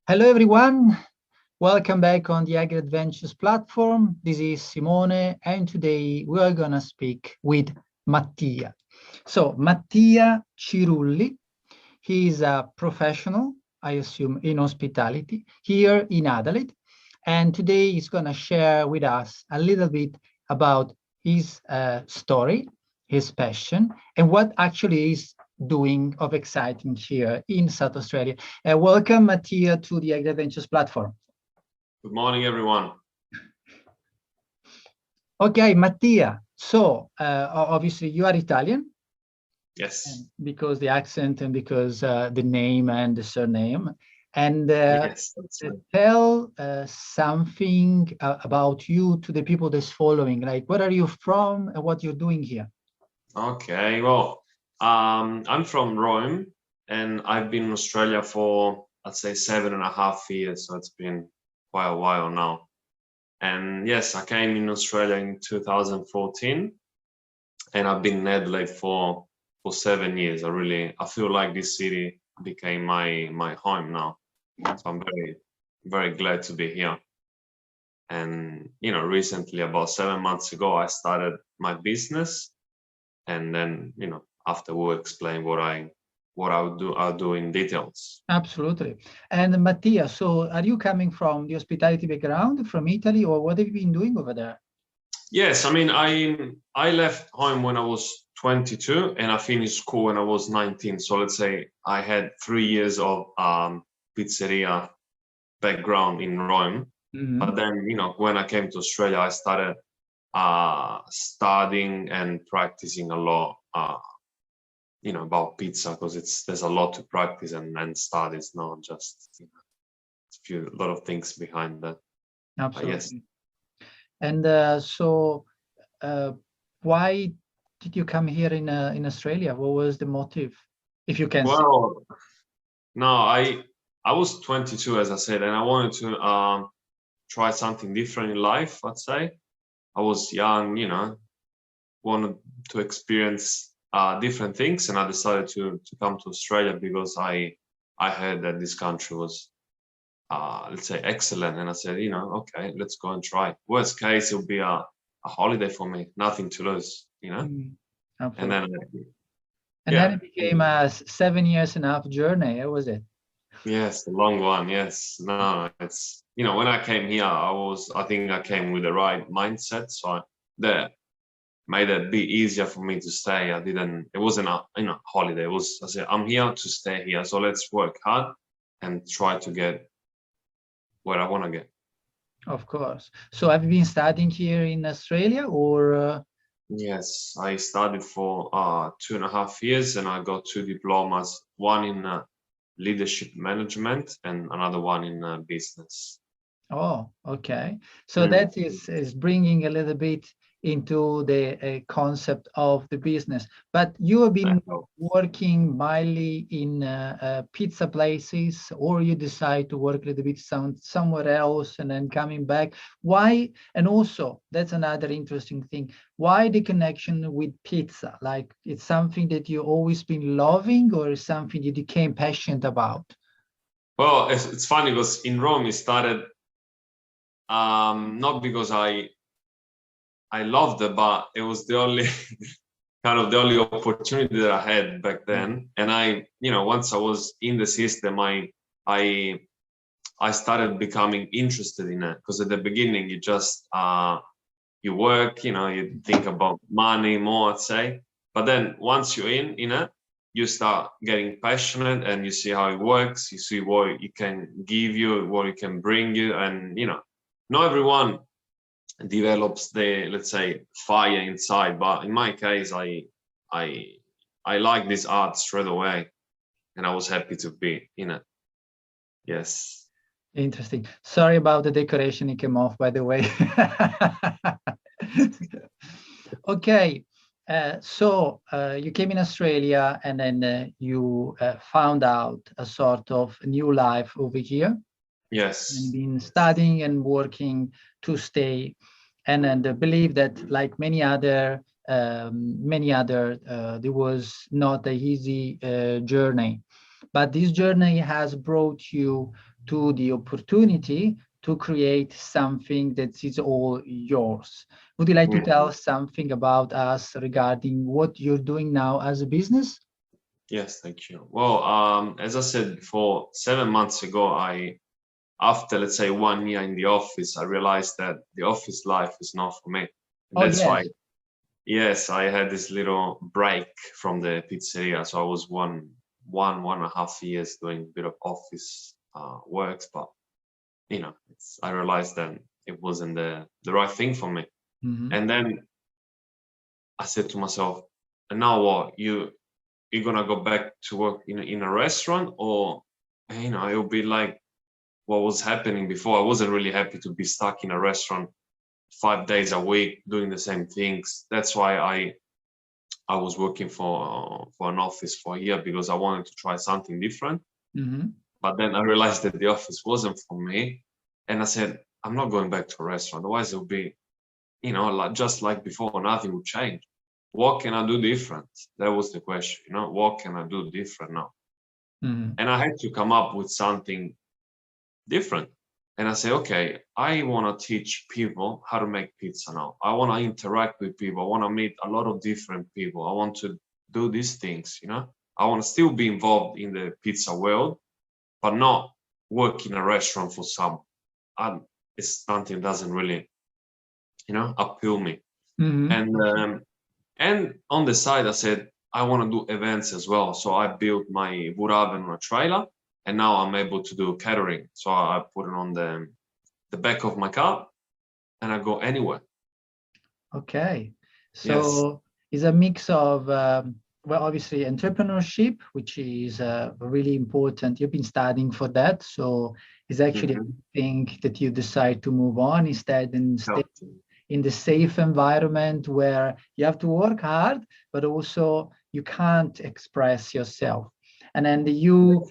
Hello, everyone. Welcome back on the Agri Adventures platform. This is Simone, and today we are going to speak with Mattia. So, Mattia Cirulli, he is a professional, I assume, in hospitality here in Adelaide. And today he's going to share with us a little bit about his story, his passion, and what actually is doing of exciting here in South Australia. Welcome, Mattia, to the Agri Adventures platform. Good morning, everyone. Okay, Mattia. So obviously you are Italian. Yes. Because the accent and because the name and the surname. And yes, tell something about you to the people that's following. Like, where are you from and what you're doing here? Okay, well, I'm from Rome, and I've been in Australia for, I'd say, 7.5 years. So it's been quite a while now. And yes, I came in Australia in 2014, and I've been in Adelaide for 7 years. I feel like this city became my home now. So I'm very, very glad to be here. And, recently, about 7 months ago, I started my business. And then, after we'll explain what I'll do in details. Absolutely. And Mattia, so are you coming from the hospitality background from Italy, or what have you been doing over there? Yes, I mean, I left home when I was 22 and I finished school when I was 19. So let's say I had 3 years of pizzeria background in Rome. Mm-hmm. But then, when I came to Australia, I started studying and practicing a lot, about pizza, because there's a lot to practice and study. It's not just a lot of things behind that. Absolutely. Yes. And so why did you come here in Australia? What was the motive, if you can say? No, I was 22, as I said, and I wanted to try something different in life, I'd say. I was young, wanted to experience different things, and I decided to come to Australia because I heard that this country was, let's say, excellent, and I said, okay, let's go and try. Worst case, it'll be a holiday for me, nothing to lose, Absolutely. And then it became a 7.5 years journey. How was it? Yes, a long one. Yes, no, it's when I came here, I think I came with the right mindset, so that made it be easier for me to stay. It wasn't a holiday. I said, I'm here to stay here, so let's work hard and try to get where I want to get. Of course. So have you been studying here in Australia, or? Yes, I studied for 2.5 years, and I got 2 diplomas, one in leadership management and another one in business. Oh, okay. So that is bringing a little bit into the concept of the business. But you have been working mainly in pizza places, or you decide to work a little bit somewhere else and then coming back. Why? And also, that's another interesting thing. Why the connection with pizza? Like, it's something that you always been loving, or is something you became passionate about? Well, it's funny because in Rome it started not because I loved it, but it was the only kind of the only opportunity that I had back then. And I, once I was in the system, I started becoming interested in it, because at the beginning you just you work, you think about money more, I'd say. But then once you're in it, you start getting passionate and you see how it works. You see what it can give you, what it can bring you, and not everyone develops the, let's say, fire inside, but in my case, I like this art straight away, and I was happy to be in it. Yes. Interesting. Sorry about the decoration, it came off, by the way. Okay, so you came in Australia, and then you found out a sort of new life over here. Yes. And been studying and working to stay, and then believe that, like many other, there was not an easy journey. but this journey has brought you to the opportunity to create something that is all yours. Would you like to tell something about us regarding what you're doing now as a business? Yes, thank you. Well, as I said before, 7 months ago, after, let's say, 1 year in the office, I realized that the office life is not for me. And Oh, that's yes. why, yes, I had this little break from the pizzeria. So I was one and a half years doing a bit of office works, but I realized that it wasn't the right thing for me. And then I said to myself, and now what? You're gonna go back to work in a restaurant, or it'll be like what was happening before. I wasn't really happy to be stuck in a restaurant 5 days a week doing the same things. That's why I was working for an office for a year, because I wanted to try something different. But then I realized that the office wasn't for me, and I said, I'm not going back to a restaurant. Otherwise, it'll be, just like before. Nothing would change. What can I do different? That was the question. What can I do different now? And I had to come up with something different. And I say, okay, I want to teach people how to make pizza now. I want to interact with people. I want to meet a lot of different people. I want to do these things, I want to still be involved in the pizza world, but not work in a restaurant for some. It's something that doesn't really, appeal me. And on the side, I said, I want to do events as well. So I built my wood oven on a trailer, and now I'm able to do catering. So I put it on the back of my car, and I go anywhere. Okay. So it's a mix of, well, obviously entrepreneurship, which is really important. You've been studying for that. So it's actually a good thing that you decide to move on instead and stay in the safe environment where you have to work hard, but also you can't express yourself. And then you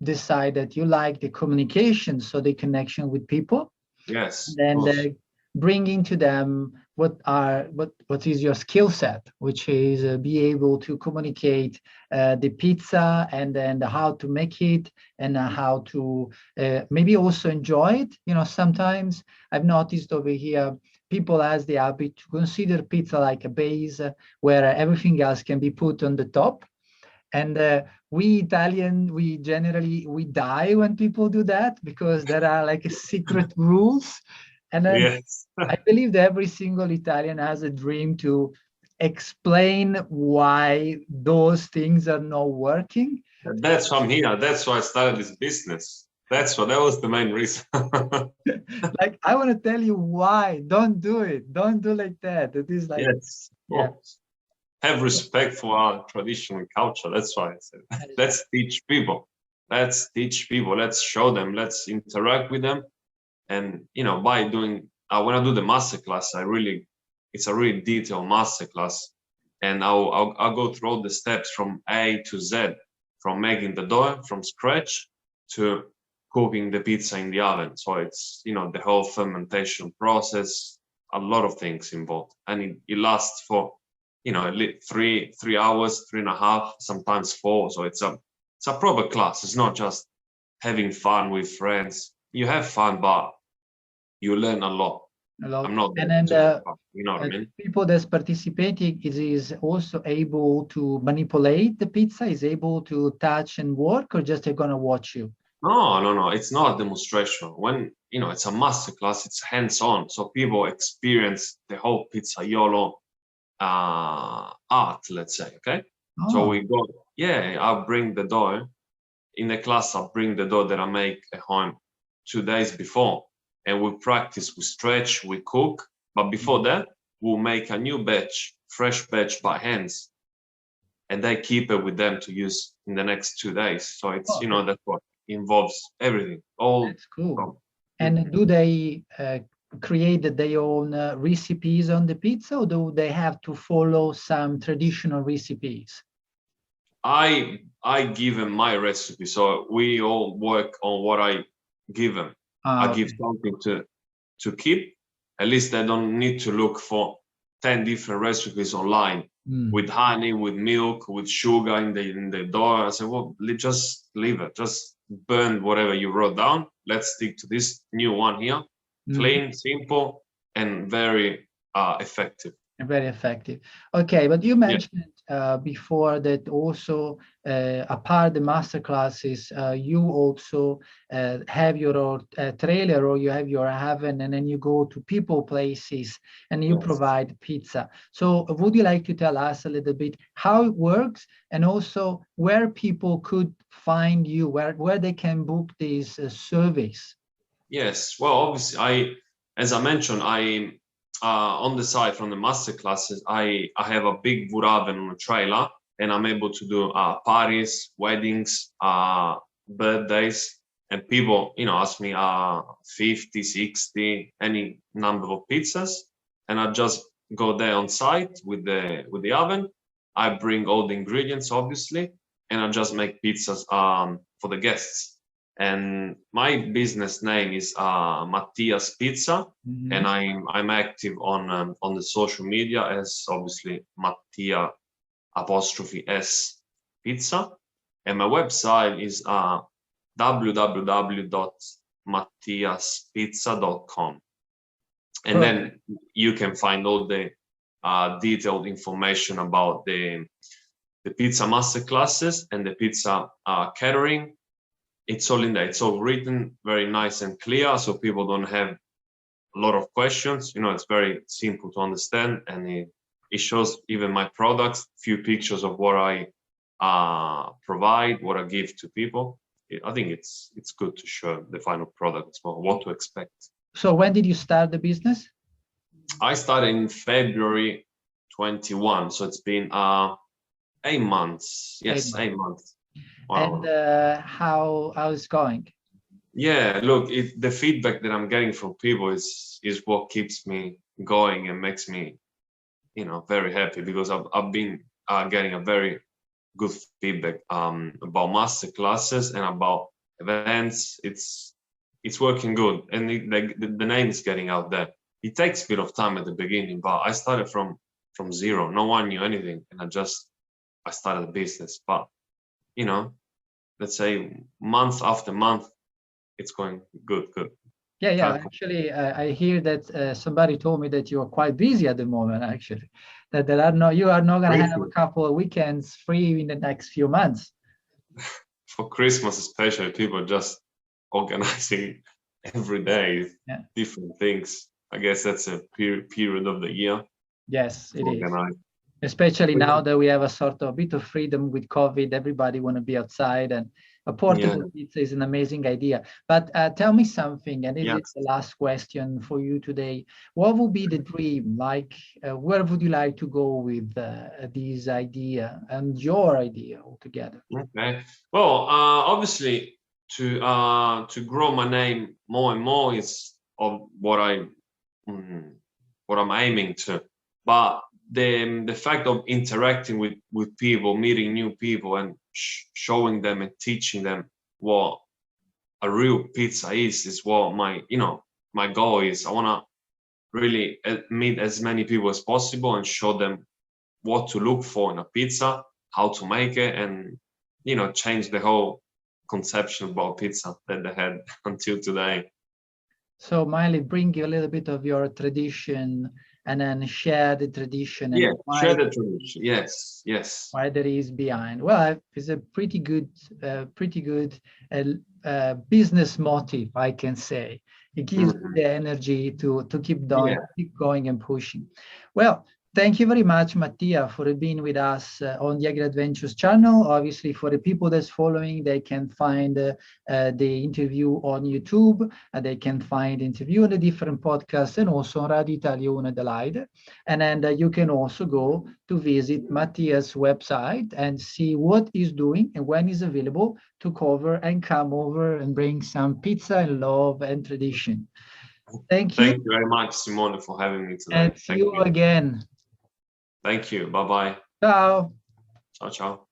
decide that you like the communication, so the connection with people. Yes. And bringing to them what is your skill set, which is be able to communicate the pizza, and then how to make it, and how to maybe also enjoy it. Sometimes I've noticed over here, people has the habit to consider pizza like a base where everything else can be put on the top. And we Italian, we die when people do that, because there are like secret rules. And then I believe that every single Italian has a dream to explain why those things are not working. That's why I'm here. That's why I started this business. That was the main reason. Like, I want to tell you why. Don't do it. Don't do like that. It is like, have respect for our traditional culture. That's why I said, let's teach people. Let's show them. Let's interact with them. And, by doing, when I do the masterclass, it's a really detailed masterclass. And I'll go through all the steps from A to Z, from making the dough from scratch to cooking the pizza in the oven. So it's, the whole fermentation process, a lot of things involved. And it lasts for, 3 hours, 3.5, sometimes 4. So it's a proper class. It's not just having fun with friends. You have fun, but you learn a lot. I'm not, and then you know what I mean? People that's participating is also able to manipulate the pizza, is able to touch and work, or just they're gonna watch you? No. It's not a demonstration. When it's a masterclass, it's hands-on. So people experience the whole pizzaiolo art, let's say. Okay. So we go. I'll bring the dough in the class. I'll bring the dough that I make at home 2 days before. And we practice, we stretch, we cook. But before that, we'll make a new batch, fresh batch by hands. And they keep it with them to use in the next 2 days. So it's, that's what involves everything. That's cool. And do they create their own recipes on the pizza, or do they have to follow some traditional recipes? I give them my recipe. So we all work on what I give them. I give something to keep. At least I don't need to look for 10 different recipes online. with honey, with milk, with sugar in the dough. I said, well, just leave it. Just burn whatever you wrote down. Let's stick to this new one here. Clean, simple, and very effective. Very effective. Okay, but you mentioned before that also apart the masterclasses, you also have your trailer, or you have your oven, and then you go to people places and you provide pizza. So would you like to tell us a little bit how it works, and also where people could find you, where they can book this service? Yes, well, obviously, as I mentioned, on the side from the masterclasses, I have a big wood oven on a trailer, and I'm able to do parties, weddings, birthdays, and people, ask me 50, 60, any number of pizzas, and I just go there on site with the oven. I bring all the ingredients, obviously, and I just make pizzas for the guests. And my business name is Mattias Pizza, and I'm active on the social media as obviously Mattia '(S) Pizza, and my website is www.mattiaspizza.com, and then you can find all the detailed information about the Pizza Masterclasses and the pizza catering. It's all in there. It's all written very nice and clear, so people don't have a lot of questions. It's very simple to understand, and it shows even my products, few pictures of what I provide, what I give to people. I think it's good to show the final product as well, what to expect. So when did you start the business? I started in February 21, so it's been 8 months. Yes, 8 months. Wow. And how it's going? Yeah, look, the feedback that I'm getting from people is what keeps me going and makes me, very happy, because I've been getting a very good feedback about masterclasses and about events. It's working good, and the name is getting out there. It takes a bit of time at the beginning, but I started from zero. No one knew anything, and I started a business. But let's say month after month, it's going good. Yeah. Actually, I hear that somebody told me that you are quite busy at the moment. Actually, that you are not going to have a couple of weekends free in the next few months. For Christmas, especially, people are just organizing every day different things. I guess that's a period of the year. Yes, it is. Especially now that we have a sort of bit of freedom with COVID, everybody want to be outside, and a portable pizza is an amazing idea. But tell me something, and it's the last question for you today. What would be the dream? Like, where would you like to go with this idea and your idea altogether? Okay. Well, obviously, to grow my name more and more is of what I'm aiming to, but the fact of interacting with people, meeting new people, and showing them and teaching them what a real pizza is what my goal is. I want to really meet as many people as possible and show them what to look for in a pizza, how to make it, and change the whole conception about pizza that they had until today. So Miley, bring you a little bit of your tradition, and then share the tradition. And share the tradition. Yes. Why there is behind. Well, it's a pretty good business motive, I can say. It gives the energy to keep going and pushing. Well, thank you very much, Mattia, for being with us on the Agri Adventures channel. Obviously, for the people that's following, they can find the interview on YouTube, and they can find the interview on the different podcasts, and also on Radio Italia and Adelaide. And then you can also go to visit Mattia's website and see what he's doing and when he's available to cover and come over and bring some pizza and love and tradition. Thank you. Thank you very much, Simone, for having me today. And see you again. Thank you. Bye-bye. Ciao. Ciao.